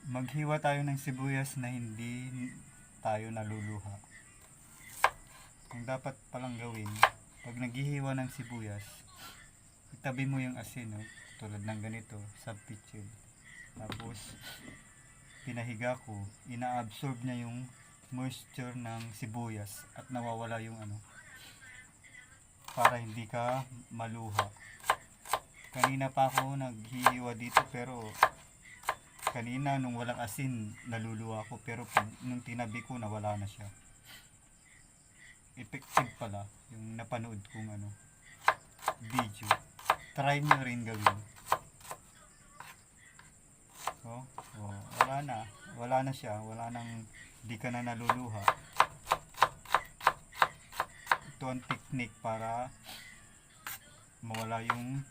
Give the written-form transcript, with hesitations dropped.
Maghiwa tayo ng sibuyas na hindi tayo naluluha. Ang dapat palang gawin, pag naghihiwa ng sibuyas, itabi mo yung asin, no? Tulad ng ganito, sa pitchil. Tapos, pinahiga ko, ina-absorb niya yung moisture ng sibuyas at nawawala yung para hindi ka maluha. Kanina pa ako naghihiwa dito pero kanina nung walang asin naluluha ko, pero nung tinabi ko nawala na siya. Effective pala yung napanood kong video. Try nyo rin gawin. Wala na siya, wala nang, di ka na naluluha. Ito ang technique para mawala yung